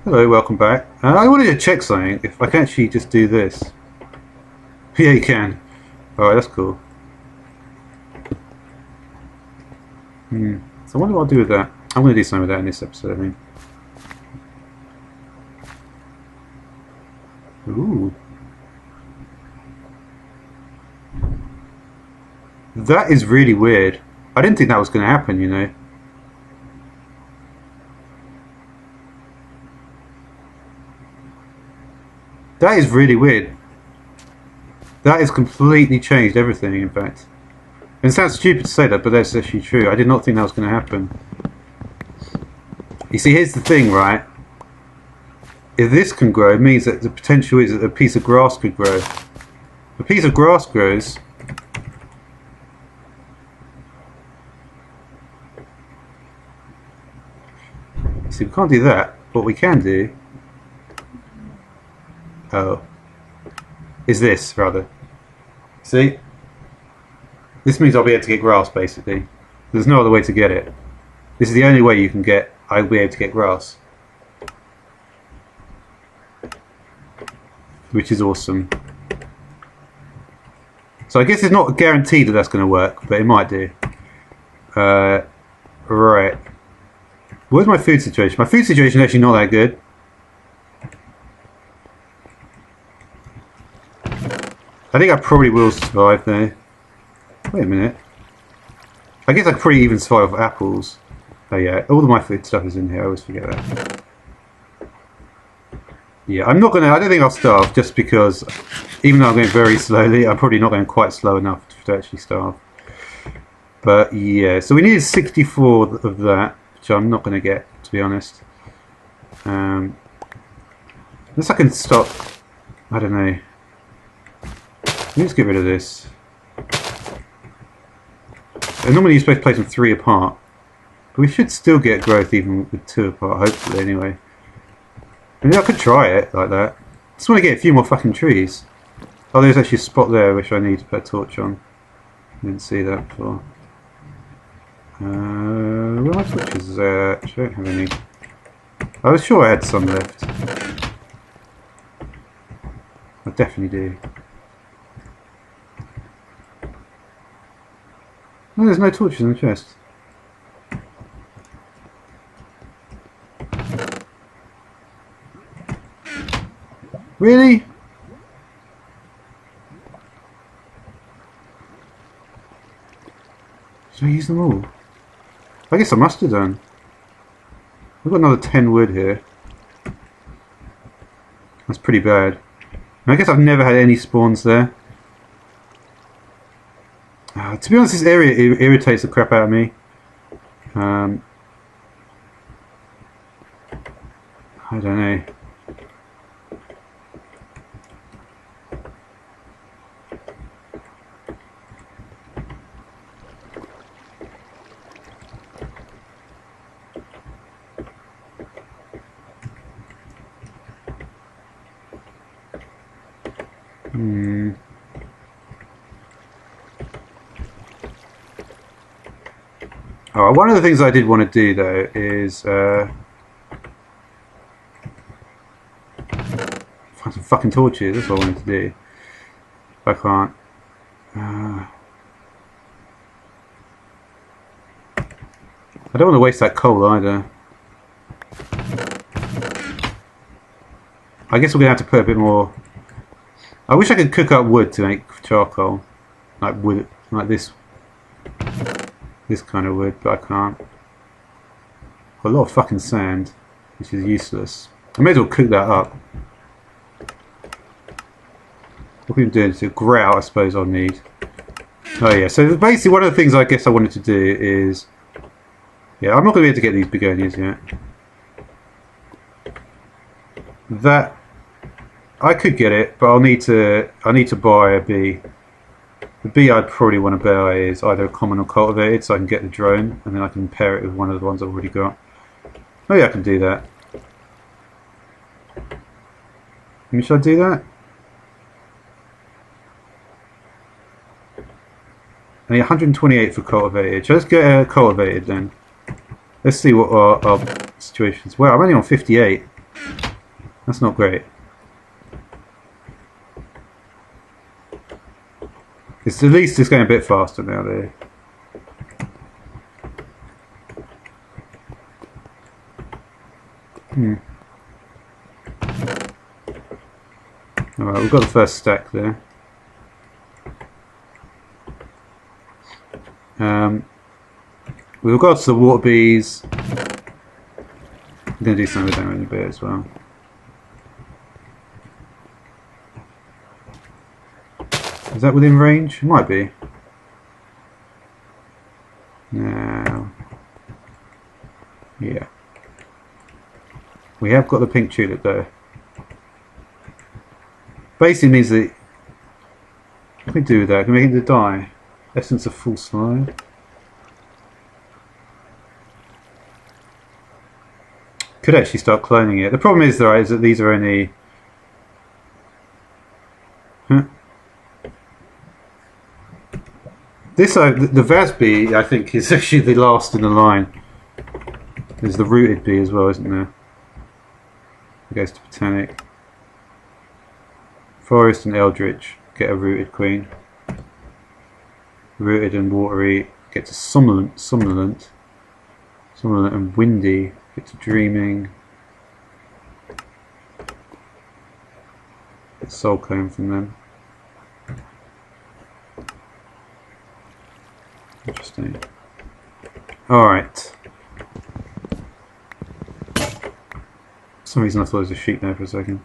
Hello, welcome back. I wanted to check something, if I can actually just do this. Yeah, you can. Alright, that's cool. So I wonder what I'll do with that. I'm going to do something with that in this episode, I think. Ooh. That is really weird. I didn't think that was going to happen, you know. That is really weird. That has completely changed everything, in fact. And it sounds stupid to say that, but that's actually true. I did not think that was going to happen. You see, here's the thing, right? If this can grow, it means that the potential is that a piece of grass could grow. If a piece of grass grows, see, we can't do that. What we can do, is this, rather. See? This means I'll be able to get grass, basically. There's no other way to get it. This is the only way you can get, I'll be able to get grass. Which is awesome. So I guess it's not guaranteed that that's going to work, but it might do. Right. Where's my food situation? My food situation is actually not that good. I think I probably will survive though. Wait a minute. I guess I could probably even survive with apples. Oh yeah, all of my food stuff is in here, I always forget that. Yeah, I don't think I'll starve just because, even though I'm going very slowly, I'm probably not going quite slow enough to actually starve. But yeah, so we needed 64 of that, which I'm not going to get, to be honest. Unless I can stop, I don't know. Let's get rid of this. And normally you're supposed to place them 3 apart. But we should still get growth even with 2 apart, hopefully, anyway. I mean, I could try it like that. Just want to get a few more fucking trees. Oh, there's actually a spot there which I need to put a torch on. Didn't see that before. Where are my torches? I don't have any. I was sure I had some left. I definitely do. No, there's no torches in the chest. Really? Should I use them all? I guess I must have done. I've got another 10 wood here. That's pretty bad. And I guess I've never had any spawns there. To be honest, this area irritates the crap out of me. I don't know. Oh, one of the things I did want to do though is find some fucking torches. That's what I wanted to do. I can't. I don't want to waste that coal either. I guess we're gonna have to put a bit more. I wish I could cook up wood to make charcoal, like wood, like this kind of wood, but I can't. Got a lot of fucking sand, which is useless. I may as well cook that up. What can we do? To grout, I suppose I'll need. Oh yeah, so basically one of the things I guess I wanted to do is, yeah, I'm not going to be able to get these begonias yet. That I could get it, but I need to buy a bee. The bee I'd probably want to buy is either a common or cultivated, so I can get the drone, and then I can pair it with one of the ones I've already got. Maybe I can do that. Should I do that? I need 128 for cultivated. So let's get cultivated then. Let's see what our situation is. Well, I'm only on 58. That's not great. It's at least it's going a bit faster now there. Alright, we've got the first stack there. With regards to the water bees, I'm going to do some of them in a bit as well. Is that within range? It might be. Now, yeah. We have got the pink tulip though. Basically means that, what can we do with that? Can we make it to dye? Essence of full slide. Could actually start cloning it. The problem is though is that these are only... This, the Vaz bee, I think, is actually the last in the line. There's the rooted bee as well, isn't there? It goes to Botanic. Forest and Eldritch get a rooted queen. Rooted and watery get to somnolent and windy get to dreaming. Get soul comb from them. Interesting. Alright. For some reason I thought there was a sheep there for a second.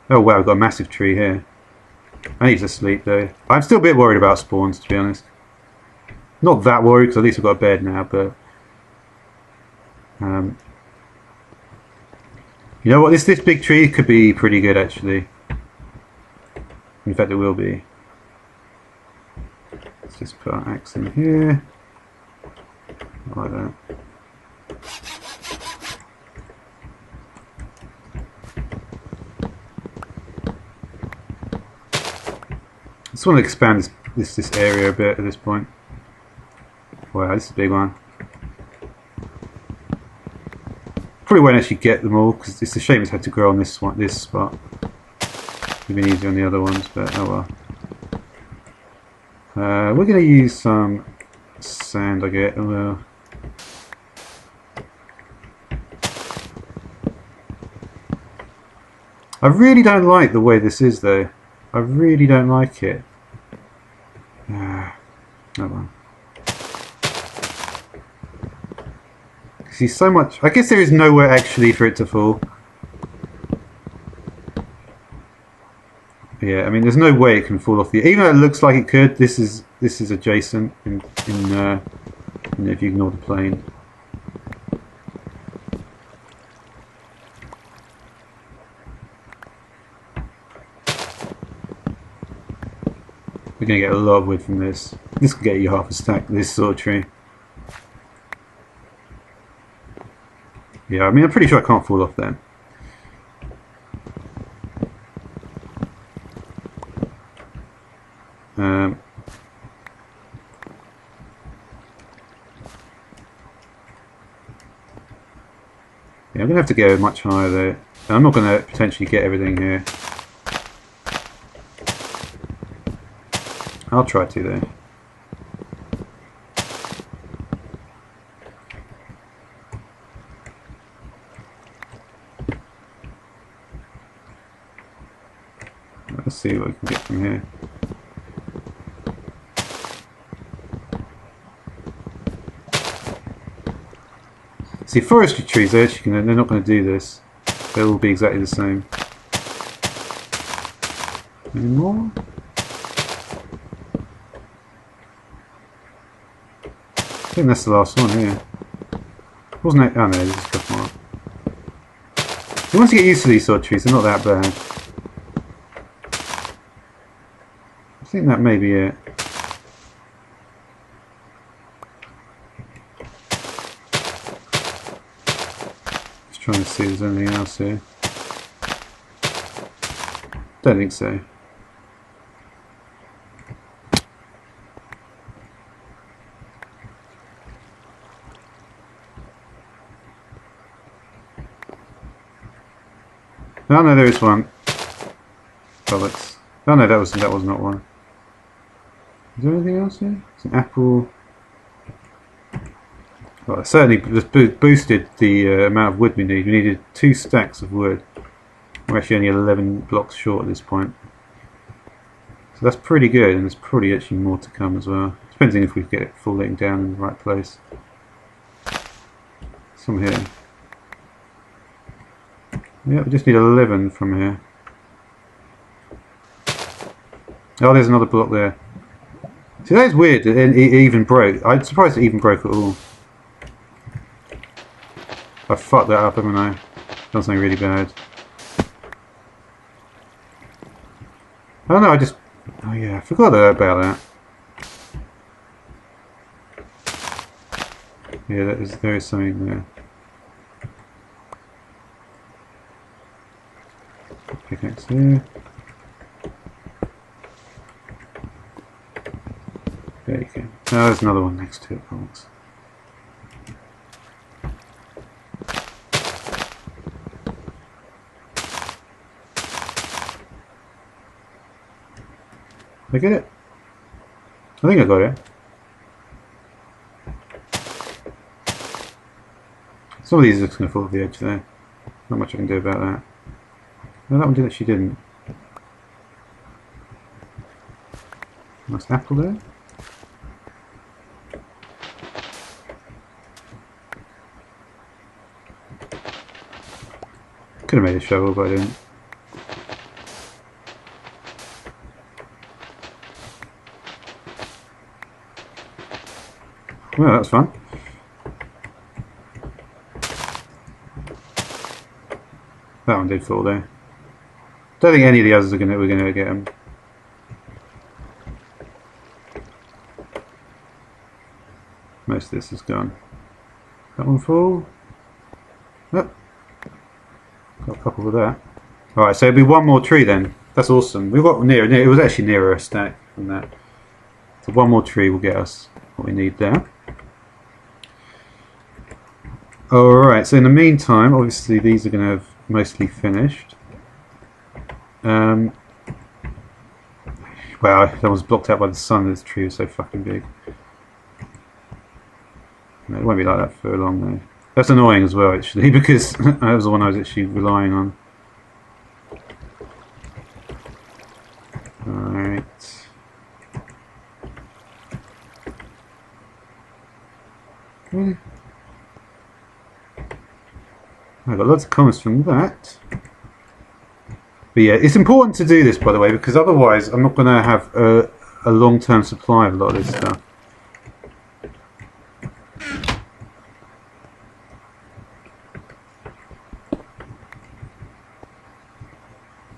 Oh wow, we've got a massive tree here. I need to sleep though. I'm still a bit worried about spawns, to be honest. Not that worried, because at least I've got a bed now, but... you know what, this big tree could be pretty good actually. In fact it will be. Let's just put our axe in here. Like that. I just want to expand this area a bit at this point. Wow, this is a big one. Probably won't actually get them all because it's a shame it's had to grow on this spot. It'd been easier on the other ones, but oh well. We're going to use some sand, I guess. Well, I really don't like the way this is, though. I really don't like it. Oh well. See, so much. I guess there is nowhere actually for it to fall. Yeah, I mean, there's no way it can fall off the. Even though it looks like it could, this is adjacent if you ignore the plane. We're gonna get a lot of wood from this. This could get you half a stack. This sort of tree. Yeah, I mean, I'm pretty sure I can't fall off then. Yeah, I'm going to have to go much higher though. I'm not going to potentially get everything here. I'll try to though. Let's see what we can get from here. See, forestry trees, they're not going to do this. They'll all be exactly the same. Any more? I think that's the last one here. Wasn't it? Oh no, there's just a couple more. You want to get used to these sort of trees, they're not that bad. I think that may be it. Just trying to see if there's anything else here. Don't think so. Oh no, there is one. Bollocks. Oh no, that was not one. Is there anything else here? It's an apple. Well, it certainly just boosted the amount of wood we need. We needed 2 stacks of wood. We're actually only 11 blocks short at this point. So that's pretty good, and there's probably actually more to come as well. Depending if we get it falling down in the right place. Some here. Yeah, we just need 11 from here. Oh, there's another block there. See, that is weird. It even broke. I'm surprised it even broke at all. I fucked that up, haven't I? Done something really bad. Oh no, I just... Oh yeah, I forgot about that. Yeah, there is something there. Pickaxe here. There you go. Oh, there's another one next to it, folks. Did I get it? I think I got it. Some of these are just going to fall off the edge there. Not much I can do about that. No, that one didn't. She didn't. Nice apple there. Could have made a shovel, but I didn't. Well, that's fun. That one did fall there. Don't think any of the others we're gonna get them. Most of this is gone. That one fall. Yep. Got a couple of that. Alright, so it'll be one more tree then. That's awesome. We got near. It was actually nearer a stack than that. So one more tree will get us what we need there. Alright, so in the meantime, obviously these are going to have mostly finished. Well, that was blocked out by the sun. This tree was so fucking big. No, it won't be like that for long though. That's annoying as well actually, because that was the one I was actually relying on. Alright. Really? I got lots of comments from that. But yeah, it's important to do this, by the way, because otherwise I'm not going to have a long-term supply of a lot of this stuff.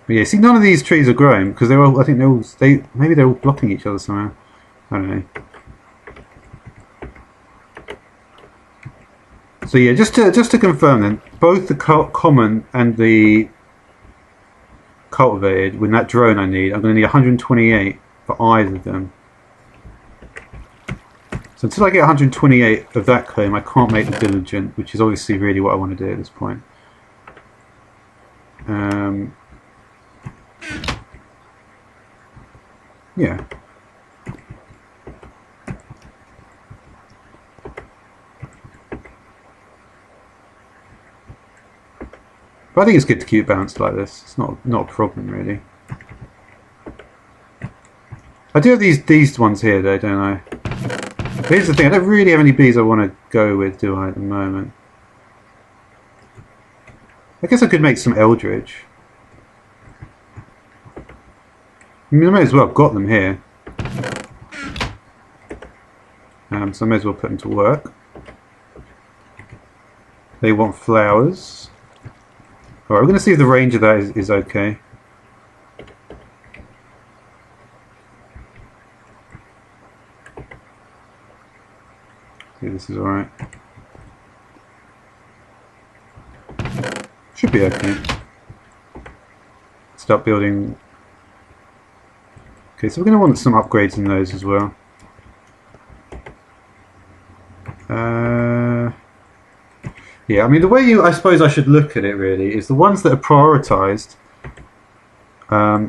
But yeah, see, none of these trees are growing because they're all. I think maybe they're all blocking each other somehow. I don't know. So yeah, just to confirm then, both the common and the cultivated, with that drone I need, I'm going to need 128 for either of them. So until I get 128 of that comb, I can't make the diligent, which is obviously really what I want to do at this point. Yeah. But I think it's good to keep it balanced like this. It's not a problem really. I do have these ones here though, don't I? But here's the thing, I don't really have any bees I want to go with, do I, at the moment? I guess I could make some eldritch. I mean, I may as well have got them here. So I may as well put them to work. They want flowers. Alright, we're going to see if the range of that is okay. See if this is alright. Should be okay. Start building. Okay, so we're going to want some upgrades in those as well. Yeah, I mean, the way I suppose I should look at it really is the ones that are prioritised. Yeah,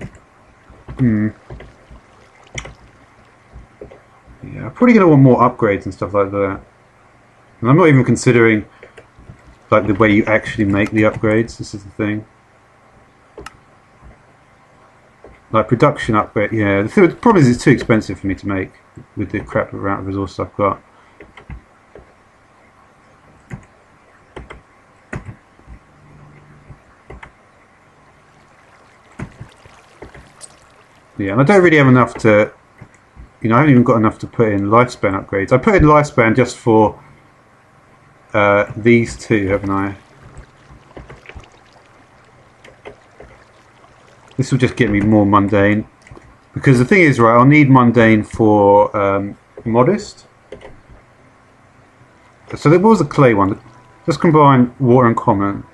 I'm probably going to want more upgrades and stuff like that. And I'm not even considering like the way you actually make the upgrades. This is the thing. Like production upgrade, yeah. The problem is it's too expensive for me to make with the crap amount of resources I've got. Yeah, and I don't really have enough to, I haven't even got enough to put in lifespan upgrades. I put in lifespan just for these two, haven't I? This will just get me more mundane. Because the thing is, right, I'll need mundane for modest. So there was a clay one. Just combine water and common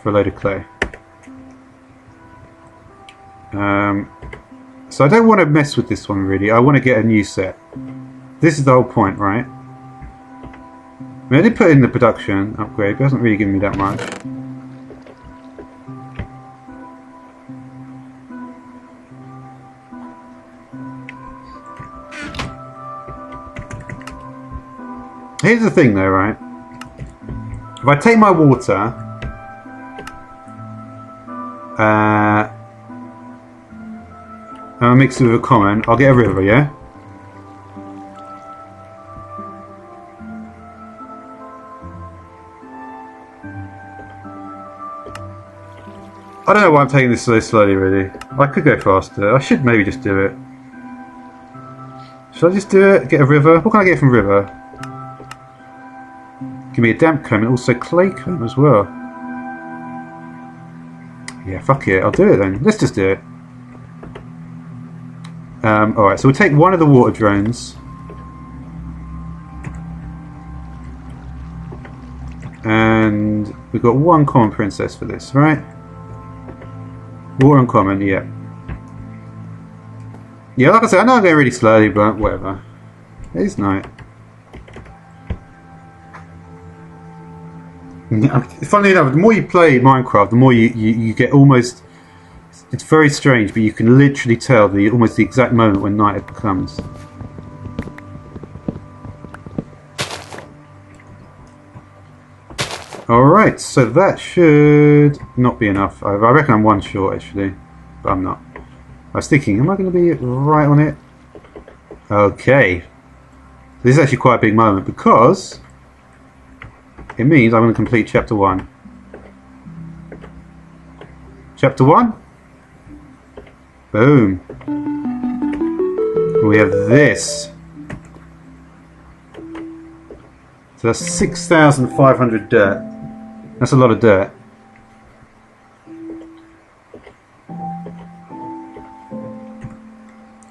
for a load of clay. So I don't want to mess with this one really. I want to get a new set. This is the whole point, right? I mean, I did put in the production upgrade, but it hasn't really given me that much. Here's the thing though, right? If I take my water and I mix it with a common, I'll get a river, yeah? I don't know why I'm taking this so slowly really. I could go faster. I should maybe just do it. Should I just do it? Get a river? What can I get from river? Give me a damp comb and also clay comb as well. Yeah, fuck it. I'll do it then. Let's just do it. Alright, so we'll take one of the water drones. And we've got one common princess for this, right? Water and common, yeah. Yeah, like I said, I know I'm going really slowly, but whatever. It is night. Funnily enough, the more you play Minecraft, the more you get almost... It's very strange, but you can literally tell almost the exact moment when night comes. Alright, so that should not be enough. I reckon I'm one short actually, but I'm not. I was thinking, am I going to be right on it? Okay. This is actually quite a big moment because it means I'm going to complete chapter 1. Chapter 1? Boom. We have this. So that's 6,500 dirt. That's a lot of dirt.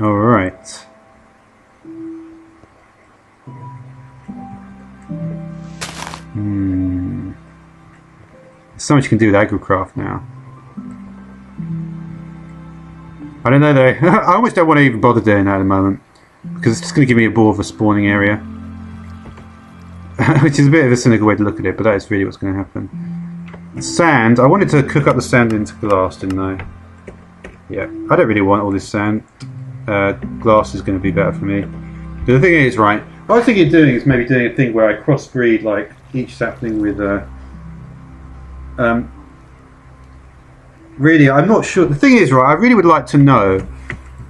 Alright. There's so much you can do with agricraft now. I don't know though. I almost don't want to even bother doing that at the moment because it's just going to give me a bore of a spawning area. Which is a bit of a cynical way to look at it, but that is really what's going to happen. Sand. I wanted to cook up the sand into glass, didn't I? Yeah. I don't really want all this sand. Glass is going to be better for me. But the thing is, right, what I was thinking of doing is maybe doing a thing where I crossbreed like each sapling with really, I'm not sure. The thing is, right, I really would like to know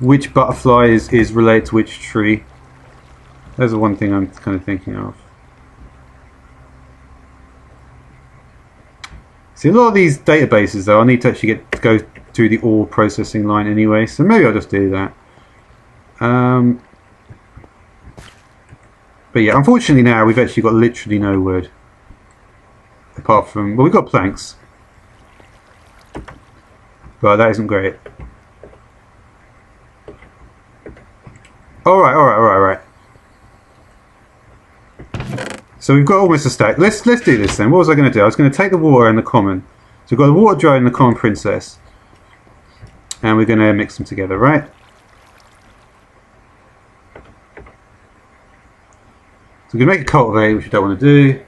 which butterfly is related to which tree. There's the one thing I'm kind of thinking of. See, a lot of these databases, though, I need to actually go through the ore processing line anyway, so maybe I'll just do that. But yeah, unfortunately now we've actually got literally no wood. Apart from, well, we've got planks. But that isn't great. Alright. So we've got almost a stack. Let's do this then. What was I going to do? I was going to take the water and the common. So we've got the water drone and the common princess. And we're going to mix them together, right? So we're going to make a cultivate, which we don't want to do.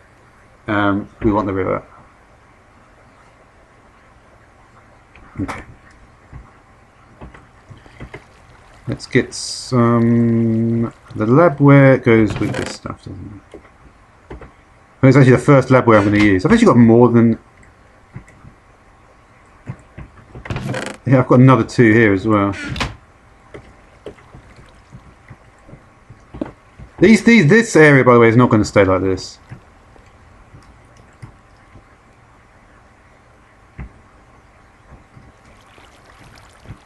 we want the river. Okay. Let's get some... The labware goes with this stuff, doesn't it? Oh, it's actually the first labware I'm going to use. I've actually got more than... Yeah, I've got another 2 here as well. This area, by the way, is not going to stay like this.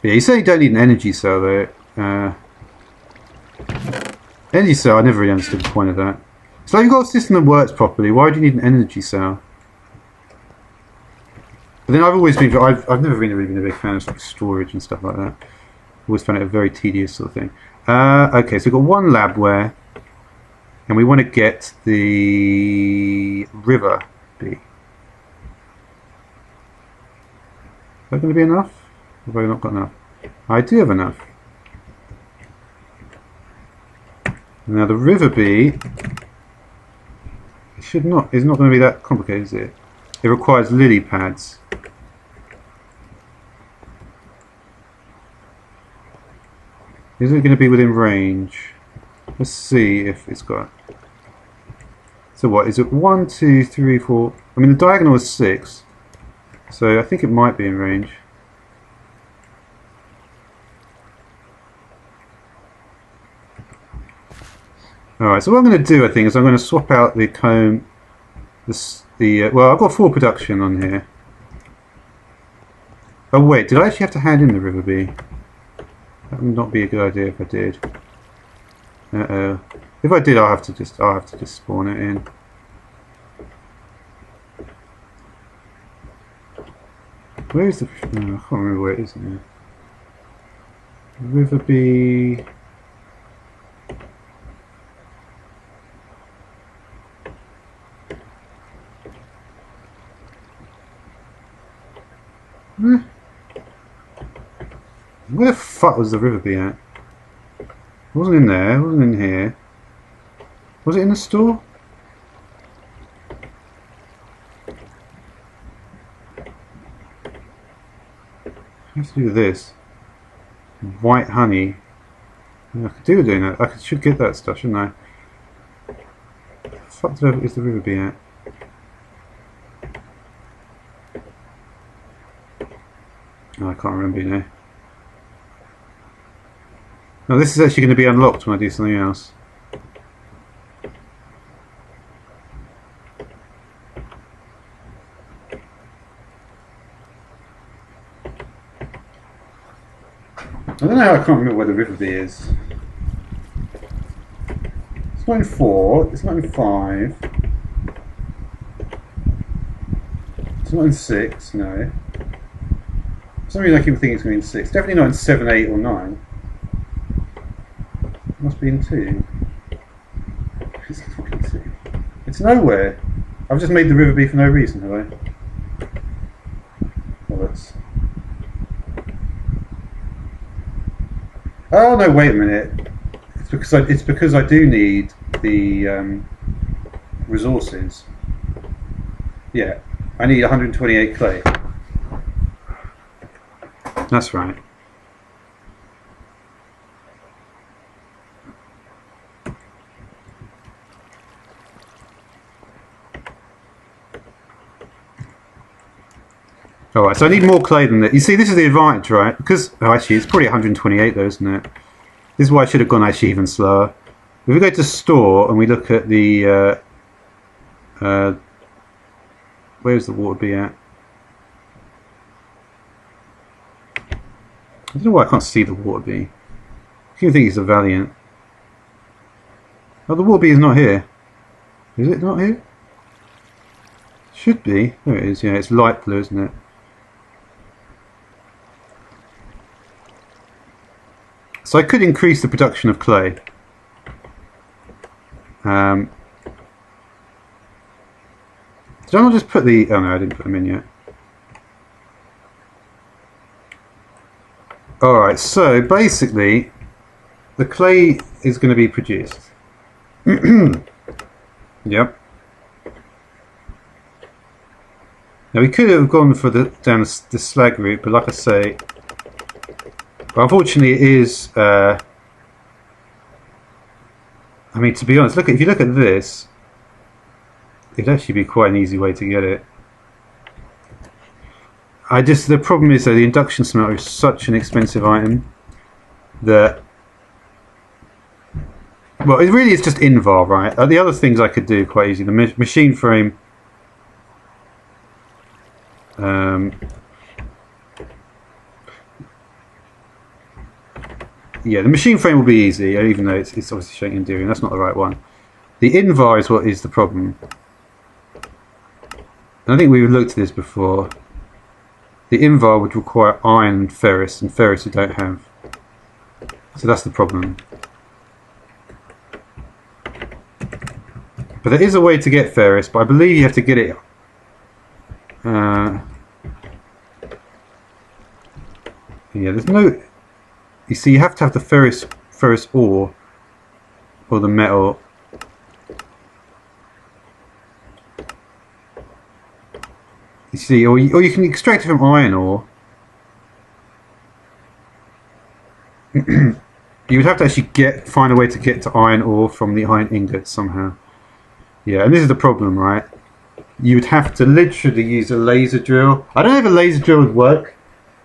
Yeah, you say you don't need an energy cell, though. Energy cell, I never really understood the point of that. So you've got a system that works properly. Why do you need an energy cell? But then I've always been... I've never really been a big fan of like storage and stuff like that. Always found it a very tedious sort of thing. Okay, so we've got 1 labware. And we want to get the river bee. Is that going to be enough? Or have I not got enough? I do have enough. Now the river bee is not going to be that complicated, is it? It requires lily pads. Is it going to be within range? Let's see if it's got... So what, is it 1, 2, 3, 4... I mean the diagonal is 6. So I think it might be in range. Alright, so what I'm going to do, I think, is I'm going to swap out the comb... well, I've got 4 production on here. Oh wait, did I actually have to hand in the river bee? That would not be a good idea if I did. Uh-oh. If I did, I'll have to just spawn it in. Where is the... No, I can't remember where it is now. River bee... Where the fuck was the river bee at? It wasn't in there, it wasn't in here. Was it in the store? Let's do this. White honey. Yeah, I could do doing that. I should get that stuff, shouldn't I? Where the fuck is the river bee at? Oh, I can't remember, you know. Now this is actually going to be unlocked when I do something else. I don't know how I can't remember where the river bee is. It's not in 4, it's not in 5. It's not in 6, no. For some reason I keep thinking it's going to be in 6. Definitely not in 7, 8 or 9. It must be in 2. It's fucking 2. It's nowhere. I've just made the river bee for no reason, have I? Well, that's... Oh no! Wait a minute. It's because I do need the resources. Yeah, I need 128 clay. That's right. Alright, so I need more clay than that. You see, this is the advantage, right? Because, oh, actually, it's probably 128 though, isn't it? This is why I should have gone actually even slower. If we go to store and we look at the... where's the water bee at? I don't know why I can't see the water bee. I can think it's a Valiant. Oh, the water bee is not here. Is it not here? Should be. There it is, yeah, it's light blue, isn't it? So I could increase the production of clay. Did I not just put the... Oh no, I didn't put them in yet. Alright, so basically the clay is going to be produced. Yep. Now we could have gone for down the slag route, but like I say, but unfortunately it is. I mean, to be honest, if you look at this, it'd actually be quite an easy way to get it. The problem is though, the induction smelter is such an expensive item that, well, it really is just invar, right? The other things I could do quite easy. The machine frame. Yeah, the machine frame will be easy, even though it's obviously showing enduring. That's not the right one. The invar is what is the problem. And I think we've looked at this before. The invar would require iron and ferrous we don't have. So that's the problem. But there is a way to get ferrous, but I believe you have to get it. Yeah, there's no. You see, you have to have the ferrous ore, or the metal. You see, or you can extract it from iron ore. You would have to actually find a way to get to iron ore from the iron ingots somehow. Yeah, and this is the problem, right? You would have to literally use a laser drill. I don't know if a laser drill would work.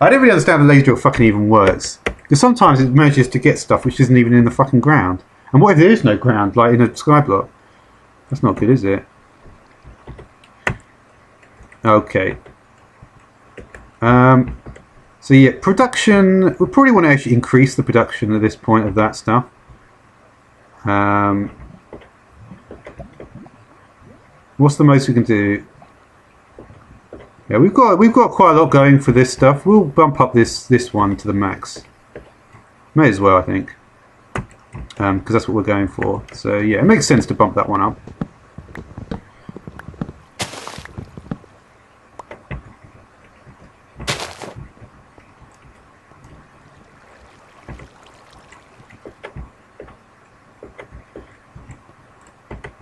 I don't really understand how a laser drill fucking even works. Because sometimes it manages to get stuff which isn't even in the fucking ground. And what if there is no ground, like in a sky block? That's not good, is it? Okay. So yeah, production. We probably want to actually increase the production at this point of that stuff. What's the most we can do? Yeah, we've got quite a lot going for this stuff. We'll bump up this one to the max. May as well, I think, because that's what we're going for. So yeah, it makes sense to bump that one up.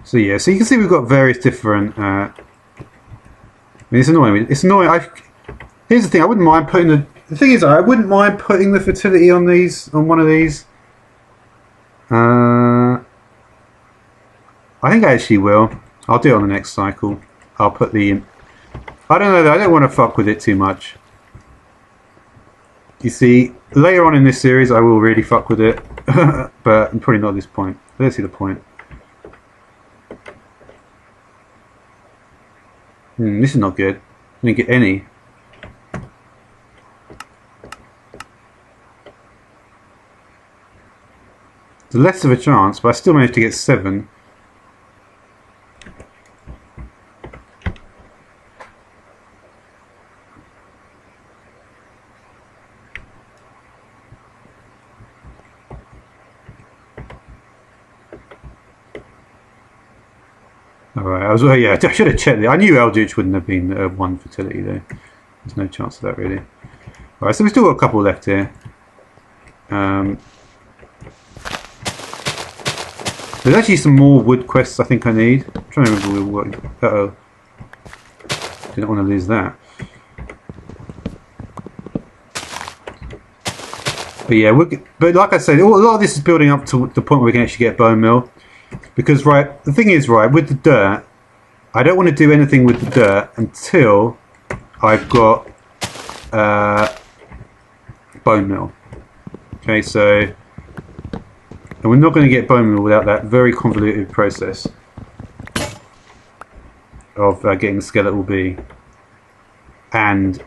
So yeah, so you can see we've got various different. I mean, it's annoying. It's annoying. Here's the thing. I wouldn't mind putting the thing is, I wouldn't mind putting the fertility on one of these. I think I actually will. I'll do it on the next cycle. I'll put the. I don't know though. I don't want to fuck with it too much. You see, later on in this series, I will really fuck with it, but probably not at this point. I don't see the point. This is not good. I didn't get any. There's less of a chance, but I still managed to get 7. Alright, yeah, I should have checked it. I knew Eldritch wouldn't have been 1 fertility though. There's no chance of that really. Alright, so we've still got a couple left here. There's actually some more wood quests I think I need. I'm trying to remember what. Uh-oh. Didn't want to lose that. But yeah, but like I said, a lot of this is building up to the point where we can actually get bone meal. Because right, the thing is, right, with the dirt, I don't want to do anything with the dirt until I've got bone meal. Okay, so, and we're not going to get bone meal without that very convoluted process of getting the skeletal bee. And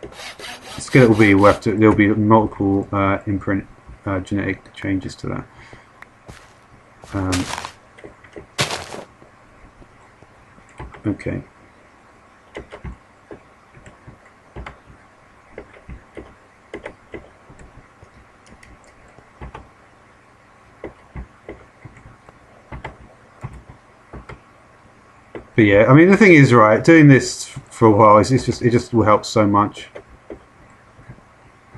the skeletal bee will have to. There'll be multiple imprint genetic changes to that. Okay. But yeah, I mean the thing is, right, doing this for a while it just will help so much.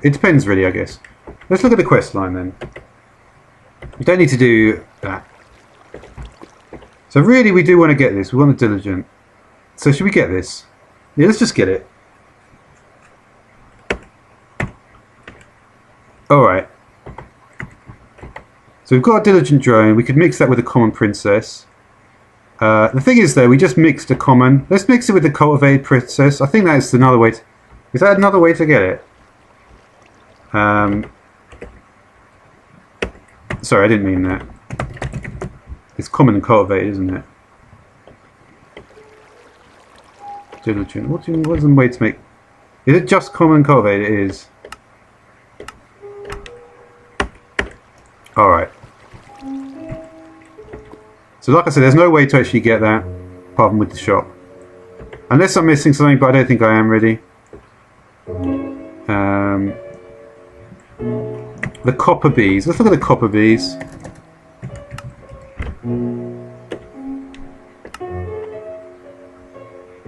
It depends really, I guess. Let's look at the quest line then. You don't need to do that. So really we do want to get this. We want the diligent. So should we get this? Yeah, let's just get it. Alright. So we've got a diligent drone. We could mix that with a common princess. The thing is, though, we just mixed a common. Let's mix it with the cultivated princess. I think that's another way to... Is that another way to get it? Sorry, I didn't mean that. It's common and cultivated, isn't it? Diligent. What is the way to make... Is it just common and cultivated? It is. Alright. So like I said, there's no way to actually get that apart from with the shop. Unless I'm missing something, but I don't think I am really. The copper bees. Let's look at the copper bees.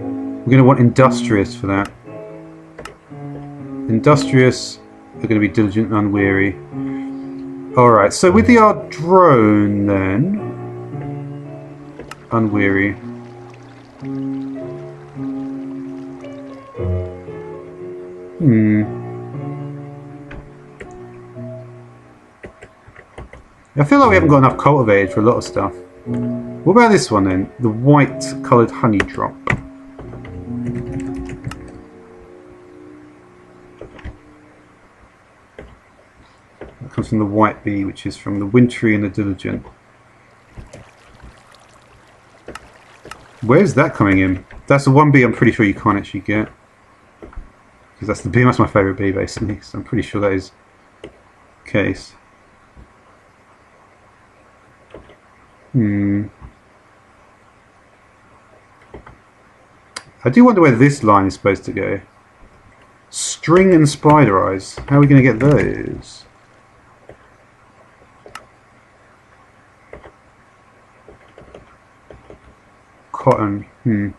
We're going to want industrious for that. Industrious are going to be diligent and unweary. Alright, so with the our drone then... Unweary. I feel like we haven't got enough cultivated for a lot of stuff. What about this one then? The white coloured honey drop. That comes from the white bee, which is from the wintry and the diligent. Where's that coming in? That's the one bee I'm pretty sure you can't actually get. Because that's the bee, that's my favourite bee basically, so I'm pretty sure that is the case. I do wonder where this line is supposed to go. String and spider eyes. How are we going to get those? Cotton. From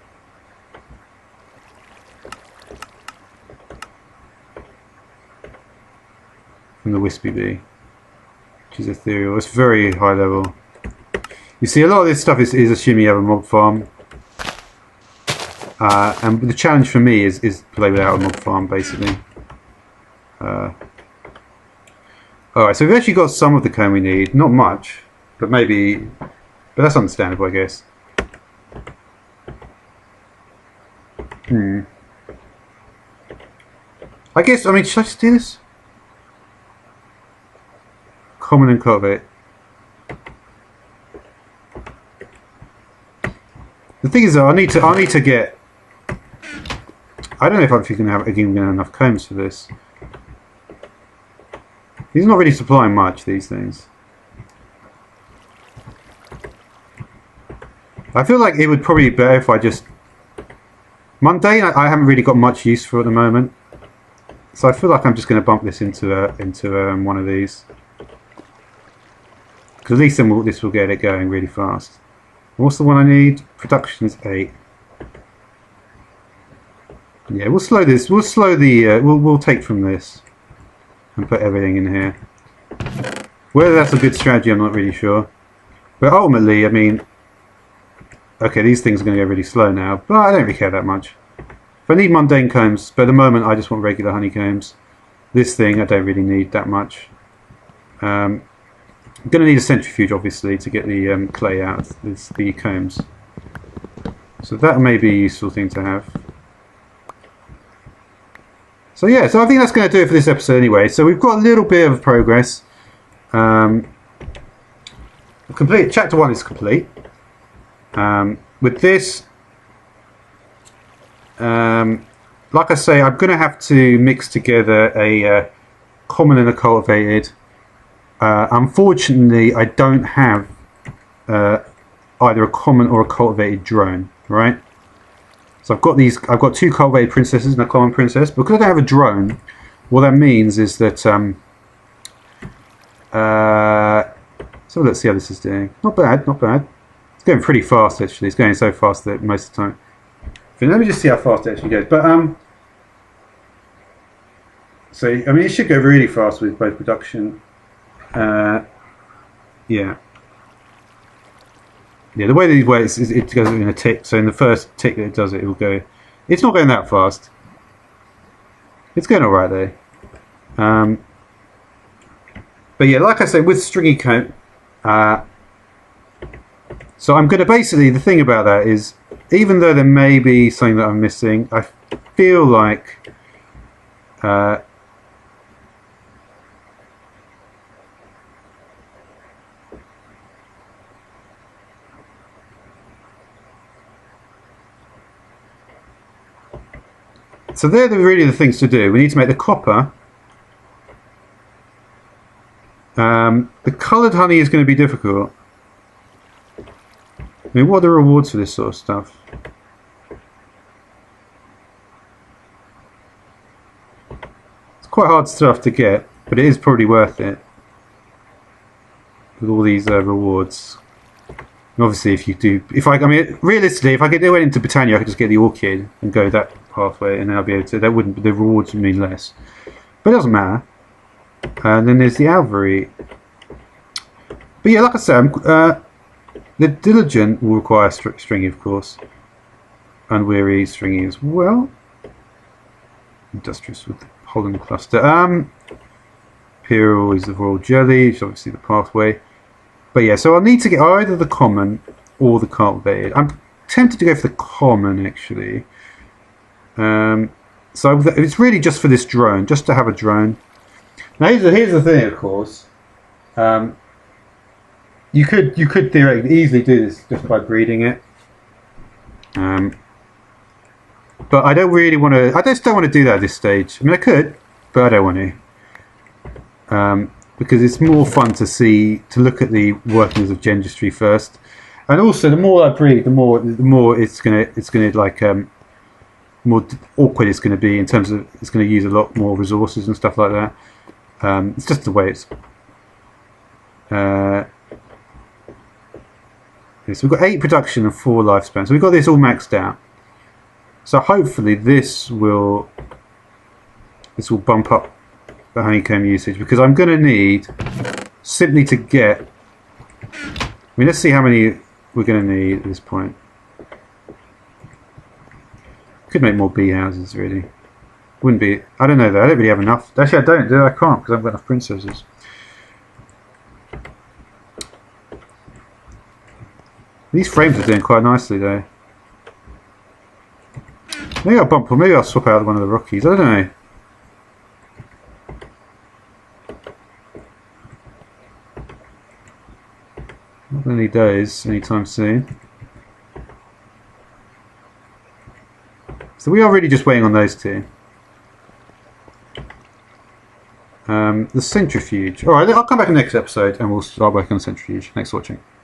the wispy bee, which is ethereal. It's very high level. You see, a lot of this stuff is assuming you have a mob farm. And the challenge for me is to play without a mob farm, basically. Alright, so we've actually got some of the comb we need. Not much, but maybe... But that's understandable, I guess. I guess, I mean, should I just do this? Common and cultivate. The thing is, though, I need to get. I don't know if I'm going to have enough combs for this. He's not really supplying much, these things. I feel like it would probably be better if I just... Mundane, I haven't really got much use for at the moment. So I feel like I'm just going to bump this into one of these. Because at least then this will get it going really fast. What's the one I need? Production is 8. Yeah, we'll slow this. We'll slow the. We'll take from this and put everything in here. Whether that's a good strategy, I'm not really sure. But ultimately, I mean, okay, these things are going to go really slow now, but I don't really care that much. If I need mundane combs, but at the moment I just want regular honeycombs. This thing I don't really need that much. I'm going to need a centrifuge, obviously, to get the clay out of the combs. So that may be a useful thing to have. So yeah, so I think that's going to do it for this episode anyway. So we've got a little bit of progress. Complete. Chapter 1 is complete. With this, like I say, I'm going to have to mix together a common and a cultivated. Unfortunately, I don't have either a common or a cultivated drone, right? So I've got these. I've got 2 cultivated princesses and a common princess. Because I don't have a drone, what that means is that so let's see how this is doing. Not bad, not bad. It's going pretty fast actually. It's going so fast that most of the time. Let me just see how fast it actually goes. But so I mean, it should go really fast with both production. Yeah. Yeah, the way these works is it goes in a tick. So in the first tick that it does it, will go. It's not going that fast. It's going alright though. But yeah, like I said, with stringy coat, so I'm going to basically, the thing about that is, even though there may be something that I'm missing, I feel like so they're really the things to do. We need to make the copper. The coloured honey is going to be difficult. I mean, what are the rewards for this sort of stuff? It's quite hard stuff to get, but it is probably worth it with all these rewards. And obviously, I mean, realistically, if I went into Britannia, I could just get the orchid and go that pathway, and then I'll be able to. The rewards would mean less, but it doesn't matter. And then there's the Alvery. But yeah, like I said, the Diligent will require stringy, of course. Unweary, stringy as well. Industrious with the pollen cluster. Imperial is the Royal Jelly, which is obviously the pathway. But yeah, so I'll need to get either the common or the cultivated. I'm tempted to go for the common, actually. So it's really just for this drone, just to have a drone. Now here's the thing, of course. You could theoretically easily do this just by breeding it. But I don't really want to. I just don't want to do that at this stage. I mean, I could, but I don't want to. Because it's more fun to look at the workings of Gendustry first, and also the more I breed, the more it's gonna like more awkward it's gonna be in terms of it's gonna use a lot more resources and stuff like that. It's just the way it's. So we've got 8 production and 4 lifespan. So we've got this all maxed out. So hopefully this will bump up the honeycomb usage, because I'm going to need simply to get. I mean, let's see how many we're going to need at this point. Could make more bee houses, really. Wouldn't be. I don't know though. I don't really have enough. Actually, I don't. I can't because I've got enough princesses. These frames are doing quite nicely though. Maybe I'll bump, or maybe I'll swap out one of the Rockies. I don't know. Not gonna need those anytime soon. So we are really just waiting on those two. The centrifuge. Alright, I'll come back in the next episode and we'll start working on the centrifuge. Thanks for watching.